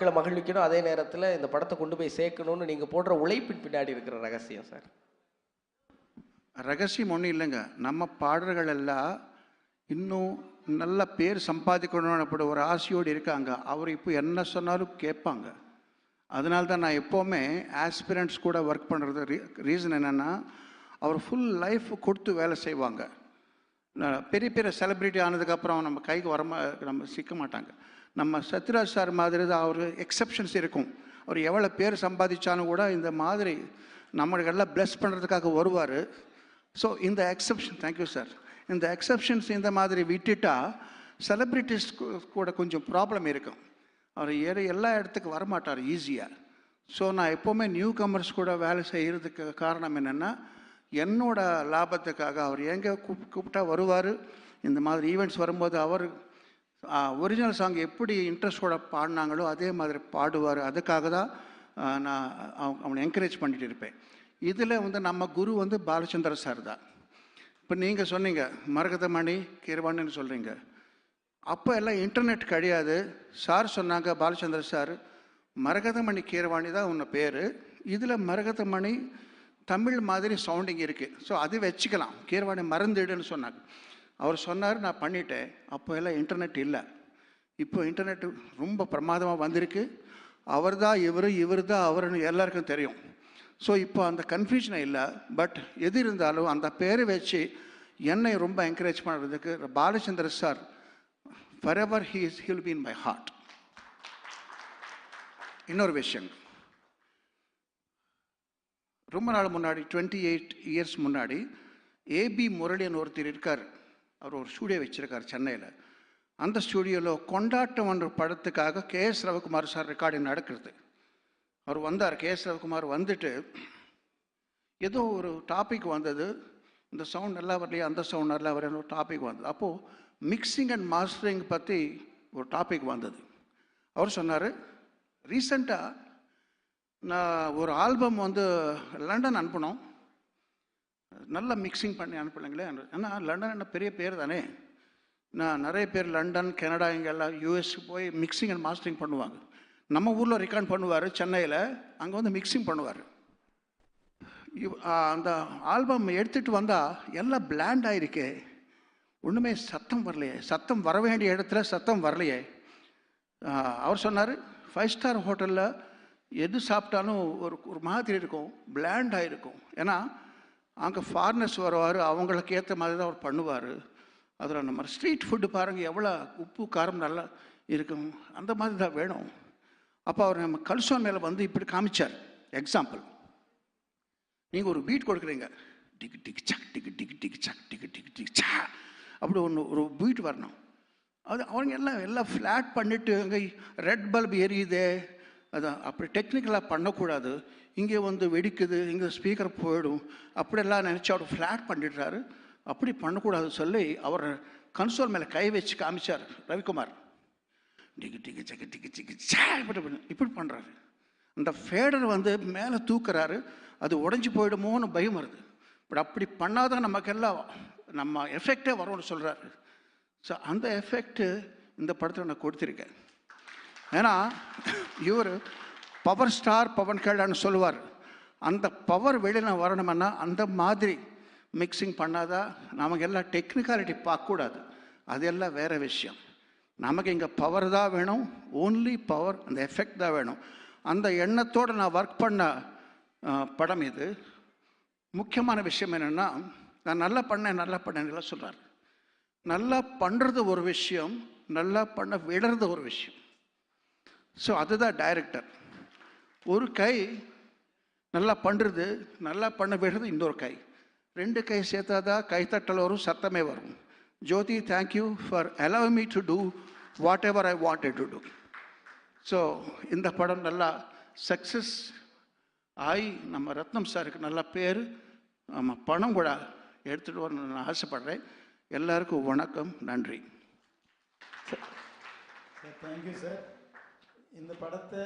மக்களை மகிழ்விக்கணும், அதே நேரத்தில் இந்த படத்தை கொண்டு போய் சேர்க்கணும்னு நீங்கள் போடுற உழைப்பின் பின்னாடி இருக்கிற ரகசியம் சார்? ரகசியம் ஒன்றும் இல்லைங்க. நம்ம பாடல்கள் எல்லாம் இன்னும் நல்ல பேர் சம்பாதிக்கணும்னு அப்படி ஒரு ஆசையோடு இருக்காங்க. அவர் இப்போ என்ன சொன்னாலும் கேட்பாங்க. அதனால தான் நான் எப்போவுமே ஆஸ்பிரண்ட்ஸ் கூட ஒர்க் பண்ணுறது ரீசன் என்னென்னா, அவர் ஃபுல் லைஃப் கொடுத்து வேலை செய்வாங்க. பெரிய பெரிய செலிப்ரிட்டி ஆனதுக்கப்புறம் நம்ம கைக்கு நம்ம சிக்க மாட்டாங்க. நம்ம சத்யராஜ் சார் மாதிரி தான் அவர் எக்ஸப்ஷன்ஸ் இருக்கும். அவர் எவ்வளோ பேர் சம்பாதிச்சாலும் கூட இந்த மாதிரி நம்மளுக்கெல்லாம் ப்ளஸ் பண்ணுறதுக்காக வருவார். ஸோ இந்த எக்ஸப்ஷன், தேங்க்யூ சார், இந்த எக்ஸப்ஷன்ஸ் இந்த மாதிரி விட்டுட்டா செலிப்ரிட்டிஸ் கூட கொஞ்சம் ப்ராப்ளம் இருக்கும். அவர் எல்லா இடத்துக்கு வரமாட்டார் ஈஸியாக. ஸோ நான் எப்போவுமே நியூ கமர்ஸ் கூட வேலை செய்கிறதுக்கு காரணம் என்னென்னா, என்னோட லாபத்துக்காக அவர் எங்கே கூப்பிட்டா வருவார். இந்த மாதிரி ஈவெண்ட்ஸ் வரும்போது அவர் ஒரிஜினல் சாங் எப்படி இன்ட்ரெஸ்டோட பாடினாங்களோ அதே மாதிரி பாடுவார். அதுக்காக தான் நான் அவனை என்கரேஜ் பண்ணிகிட்டு இருப்பேன். இதில் நம்ம குரு பாலச்சந்திர சார் தான். இப்போ நீங்கள் சொன்னீங்க மரகதமணி கீரவாணின்னு சொல்கிறீங்க. அப்போ எல்லாம் இன்டர்நெட் கிடையாது. சார் சொன்னாங்க, பாலச்சந்திர சார், மரகதமணி கீரவாணி தான் உன்னை பேர், இதில் மரகதமணி தமிழ் மாதிரி சவுண்டிங் இருக்குது, ஸோ அது வச்சுக்கலாம், கீரவாணி மறந்துடுன்னு சொன்னாங்க. அவர் சொன்னார், நான் பண்ணிட்டேன். அப்போ எல்லாம் இன்டர்நெட் இல்லை. இப்போ இன்டர்நெட்டு ரொம்ப பிரமாதமாக வந்திருக்கு. அவர் தான் இவர் தான் அவருன்னு எல்லாருக்கும் தெரியும். ஸோ இப்போ அந்த கன்ஃபியூஷனே இல்லை. பட் எது இருந்தாலும் அந்த பேரை வச்சு என்னை ரொம்ப என்கரேஜ் பண்ணுறதுக்கு Balachandra sir forever he'll be in my heart. இன்னொரு விஷயம், ரொம்ப நாள் முன்னாடி 28 இயர்ஸ் முன்னாடி ஏபி முரளியன் ஒருத்தர் இருக்கார். அவர் ஒரு ஸ்டூடியோ வச்சுருக்கார் சென்னையில். அந்த ஸ்டூடியோவில் கொண்டாட்டம் என்ற படத்துக்காக கேஎஸ் ரவிக்குமார் சார் ரெக்கார்டிங் நடக்கிறது. அவர் வந்தார். கேஎஸ் ரவிக்குமார் வந்துட்டு ஏதோ ஒரு டாபிக் வந்தது, இந்த சவுண்ட் நல்லா வரலையா, அந்த சவுண்ட் நல்லா வரல, ஒரு டாபிக் வந்தது. அப்போது மிக்சிங் அண்ட் மாஸ்டரிங் பற்றி ஒரு டாபிக் வந்தது. அவர் சொன்னார், ரீசண்டாக நான் ஒரு ஆல்பம் லண்டன் அனுப்பினோம், நல்லா மிக்சிங் பண்ணி அனுப்பலைங்களே. ஏன்னா லண்டன் என்ன பெரிய பேர் தானே. நான் நிறைய பேர் லண்டன், கனடா, இங்கெல்லாம் யூஎஸ்க்கு போய் மிக்சிங் அண்ட் மாஸ்டரிங் பண்ணுவாங்க. நம்ம ஊரில் ரெக்கார்ட் பண்ணுவார் சென்னையில், அங்கே மிக்சிங் பண்ணுவார். அந்த ஆல்பம் எடுத்துகிட்டு வந்தால் எல்லாம் பிளாண்ட் ஆகிருக்கே, ஒன்றுமே சத்தம் வரலையே, சத்தம் வர வேண்டிய இடத்துல சத்தம் வரலையே. அவர் சொன்னார், 5 ஸ்டார் ஹோட்டலில் எது சாப்பிட்டாலும் ஒரு மாதிரி இருக்கும், பிளாண்ட் ஆகிருக்கும். ஏன்னா அங்கே ஃபாரினர்ஸ் வருவார், அவங்களுக்கு ஏற்ற மாதிரி தான் அவர் பண்ணுவார். அதில் நம்ம ஸ்ட்ரீட் ஃபுட்டு பாருங்கள், எவ்வளோ உப்பு காரம் நல்லா இருக்கும், அந்த மாதிரி தான் வேணும். அப்போ அவர் நம்ம கல்சோன் மேலே இப்படி காமிச்சார். எக்ஸாம்பிள், நீங்கள் ஒரு பீட் கொடுக்குறீங்க, டிக்கு டிக்கு சக் டிக்கு டிக்கு டிக்கு சக் டிக்கு டிக்கு டிக்கு சா, அப்படி ஒரு பீட் வரணும். அது அவங்க எல்லாம் ஃப்ளாட் பண்ணிவிட்டு அங்கே ரெட் பல்ப் எரியுதே, அதான் அப்படி டெக்னிக்கலாக பண்ணக்கூடாது. இங்கே வெடிக்குது, இங்கே ஸ்பீக்கர் போயிடும், அப்படியெல்லாம் நினச்சி அவர் ஃப்ளாட் பண்ணிடுறாரு. அப்படி பண்ணக்கூடாது சொல்லி அவர் கன்சோல் மேலே கை வச்சு காமிச்சார் ரவிக்குமார். டிக்கு டிக்கு சக்கு டிக்கு டிக்கு சா இப்படி பண்ணுறாரு. அந்த ஃபேடர் மேலே தூக்குறாரு, அது உடஞ்சி போயிடுமோன்னு பயம் வருது. பட் அப்படி பண்ணாதான் நமக்கெல்லாம் நம்ம எஃபெக்டே வரும்னு சொல்கிறாரு. ஸோ அந்த எஃபெக்ட்டு இந்த படத்தில் நான் கொடுத்துருக்கேன். ஏன்னா இவர் பவர் ஸ்டார் பவன் கல்யாண்னு சொல்லுவார். அந்த பவர் வெளியில் வரணுமென்னா அந்த மாதிரி மிக்சிங் பண்ணாதான். நமக்கு எல்லாம் டெக்னிக்காலிட்டி பார்க்கக்கூடாது, அதெல்லாம் வேறு விஷயம். நமக்கு இங்கே பவர் தான் வேணும், ஓன்லி பவர், அந்த எஃபெக்ட் தான் வேணும். அந்த எண்ணத்தோடு நான் ஒர்க் பண்ண படம் இது. முக்கியமான விஷயம் என்னென்னா, நான் நல்லா பண்ணேன் சொல்கிறார். நல்லா பண்ணுறது ஒரு விஷயம், நல்லா பண்ண விடுறது ஒரு விஷயம். ஸோ அதுதான் டைரக்டர். ஒரு கை நல்லா பண்ணுறது, நல்லா பண்ண விடுறது இன்னொரு கை, 2 கை சேர்த்தா தான் கைத்தட்டல் வரும், சத்தமே வரும். Jothi, thank you for allowing me to do whatever I wanted to do. So இந்த படம் நல்லா சக்ஸஸ் ஆகி நம்ம ரத்னம் சாருக்கு நல்ல பேர், நம்ம பணம் கூட எடுத்துகிட்டு வரணும்னு நான் ஆசைப்படுறேன். எல்லாருக்கும் வணக்கம், நன்றி. Thank you sir. இந்த படத்தை